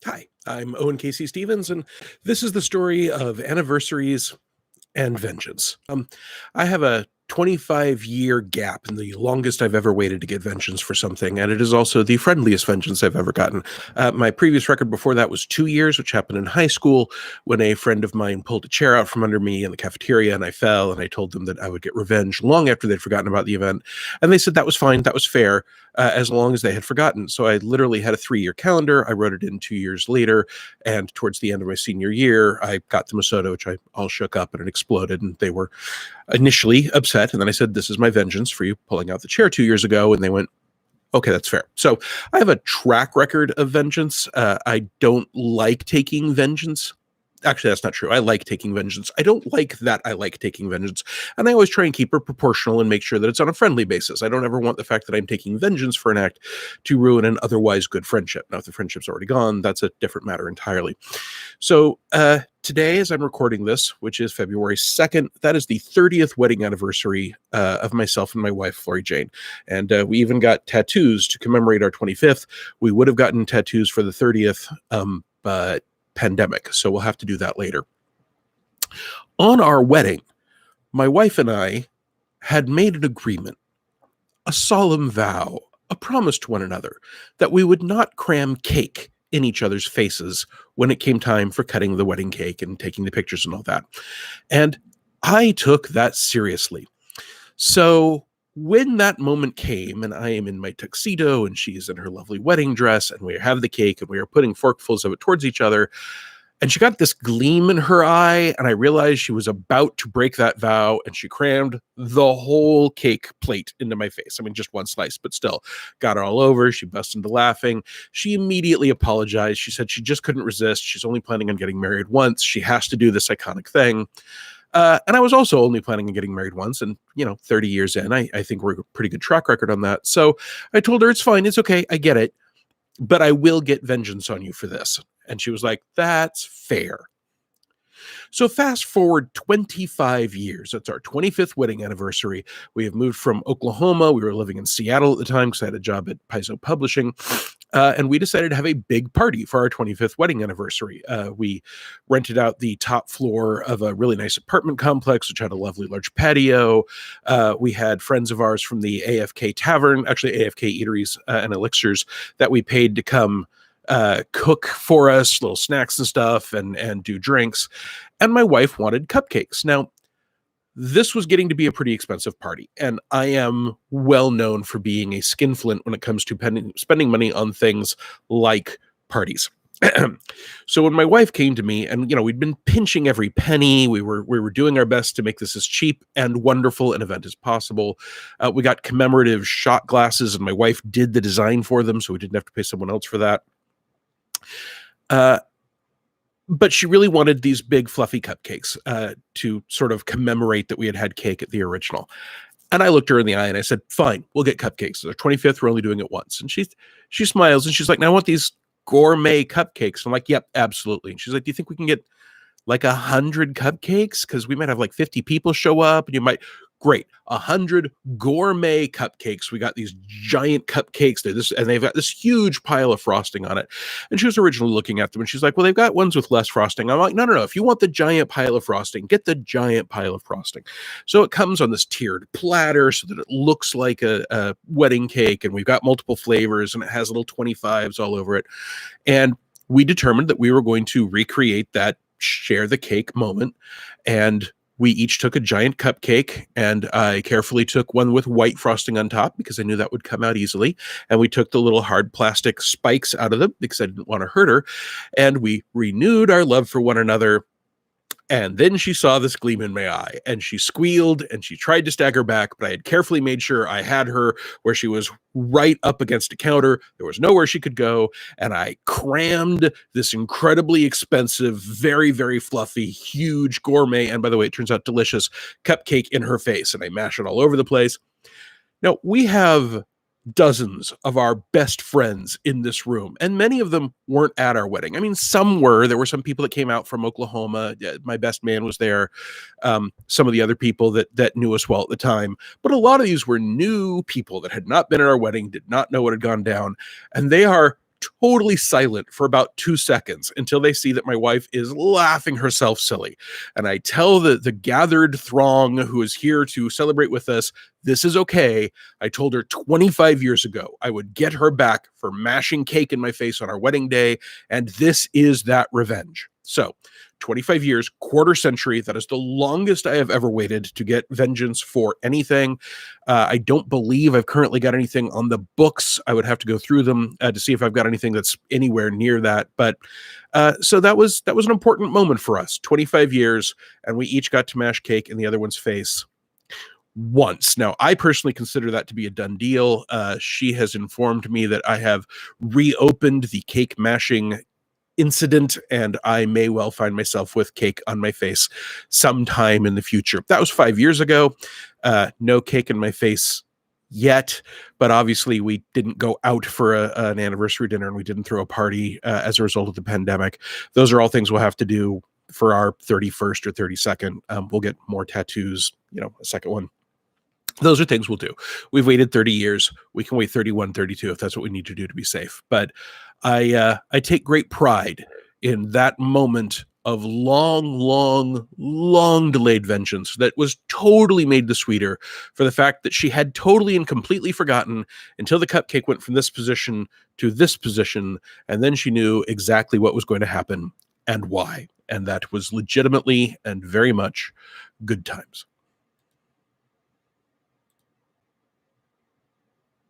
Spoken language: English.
Hi, I'm Owen Casey Stevens, and this is the story of Anniversaries and Vengeance. I have a 25-year gap in the longest I've ever waited to get vengeance for something, and it is also the friendliest vengeance I've ever gotten. My previous record before that was 2 years, which happened in high school when a friend of mine pulled a chair out from under me in the cafeteria and I fell, and I told them that I would get revenge long after they'd forgotten about the event. And they said that was fine, that was fair, as long as they had forgotten. So I literally had a 3-year calendar. I wrote it in 2 years later, and towards the end of my senior year, I got them a soda, which I all shook up and it exploded, and they were initially upset. And then I said, "This is my vengeance for you pulling out the chair 2 years ago." And they went, "Okay, that's fair." So I have a track record of vengeance. I don't like taking vengeance. Actually, that's not true. I like taking vengeance. I don't like that I like taking vengeance. And I always try and keep her proportional and make sure that it's on a friendly basis. I don't ever want the fact that I'm taking vengeance for an act to ruin an otherwise good friendship. Now, if the friendship's already gone, that's a different matter entirely. So today, as I'm recording this, which is February 2nd, that is the 30th wedding anniversary of myself and my wife, Lori Jane. And we even got tattoos to commemorate our 25th. We would have gotten tattoos for the 30th, but pandemic, so we'll have to do that later. On our wedding, my wife and I had made an agreement, a solemn vow, a promise to one another that we would not cram cake in each other's faces when it came time for cutting the wedding cake and taking the pictures and all that. And I took that seriously. So when that moment came and I am in my tuxedo and she's in her lovely wedding dress and we have the cake and we are putting forkfuls of it towards each other, and she got this gleam in her eye, and I realized she was about to break that vow, and she crammed the whole cake plate into my face. I mean, just one slice, but still got it all over. She burst into laughing. She immediately apologized. She said she just couldn't resist. She's only planning on getting married once. She has to do this iconic thing. And I was also only planning on getting married once. And, 30 years in, I think we're a pretty good track record on that. So I told her, it's fine. It's okay. I get it. But I will get vengeance on you for this. And she was like, that's fair. So fast forward 25 years. That's our 25th wedding anniversary. We have moved from Oklahoma. We were living in Seattle at the time because I had a job at Paizo Publishing. And we decided to have a big party for our 25th wedding anniversary. We rented out the top floor of a really nice apartment complex, which had a lovely large patio. We had friends of ours from the AFK Tavern, actually AFK Eateries and Elixirs, that we paid to come cook for us, little snacks and stuff, and do drinks. And my wife wanted cupcakes. Now, this was getting to be a pretty expensive party, and I am well known for being a skinflint when it comes to spending money on things like parties. So when my wife came to me, and we'd been pinching every penny, we were doing our best to make this as cheap and wonderful an event as possible. We got commemorative shot glasses, and my wife did the design for them, so we didn't have to pay someone else for that. But she really wanted these big fluffy cupcakes to sort of commemorate that we had had cake at the original. And I looked her in the eye and I said, fine, we'll get cupcakes. It's our 25th, we're only doing it once. And she smiles and she's like, now I want these gourmet cupcakes. I'm like, yep, absolutely. And she's like, do you think we can get like 100 cupcakes? Because we might have like 50 people show up and you might... Great. 100 gourmet cupcakes. We got these giant cupcakes. And they've got this huge pile of frosting on it. And she was originally looking at them and she's like, well, they've got ones with less frosting. I'm like, no. If you want the giant pile of frosting, get the giant pile of frosting. So it comes on this tiered platter so that it looks like a wedding cake. And we've got multiple flavors and it has little 25s all over it. And we determined that we were going to recreate that share the cake moment. And we each took a giant cupcake, and I carefully took one with white frosting on top because I knew that would come out easily. And we took the little hard plastic spikes out of them because I didn't want to hurt her. And we renewed our love for one another. And then she saw this gleam in my eye and she squealed and she tried to stagger back, but I had carefully made sure I had her where she was right up against a counter. There was nowhere she could go. And I crammed this incredibly expensive, very, very fluffy, huge gourmet, and by the way, it turns out delicious, cupcake in her face. And I mashed it all over the place. Now, we have dozens of our best friends in this room, and many of them weren't at our wedding. I mean, some were. There were some people that came out from Oklahoma. My best man was there. Some of the other people that knew us well at the time. But a lot of these were new people that had not been at our wedding, did not know what had gone down, and they are totally silent for about 2 seconds until they see that my wife is laughing herself silly. And I tell the gathered throng who is here to celebrate with us, this is okay. I told her 25 years ago I would get her back for mashing cake in my face on our wedding day, and this is that revenge. So 25 years, quarter century. That is the longest I have ever waited to get vengeance for anything. I don't believe I've currently got anything on the books. I would have to go through them to see if I've got anything that's anywhere near that. But so that was an important moment for us. 25 years, and we each got to mash cake in the other one's face once. Now, I personally consider that to be a done deal. She has informed me that I have reopened the cake mashing incident, and I may well find myself with cake on my face sometime in the future. That was 5 years ago. No cake in my face yet, but obviously we didn't go out for an anniversary dinner, and we didn't throw a party as a result of the pandemic. Those are all things we'll have to do for our 31st or 32nd. We'll get more tattoos, a second one. Those are things we'll do. We've waited 30 years. We can wait 31, 32 if that's what we need to do to be safe. But I take great pride in that moment of long delayed vengeance that was totally made the sweeter for the fact that she had totally and completely forgotten until the cupcake went from this position to this position, and then she knew exactly what was going to happen and why. And that was legitimately and very much good times.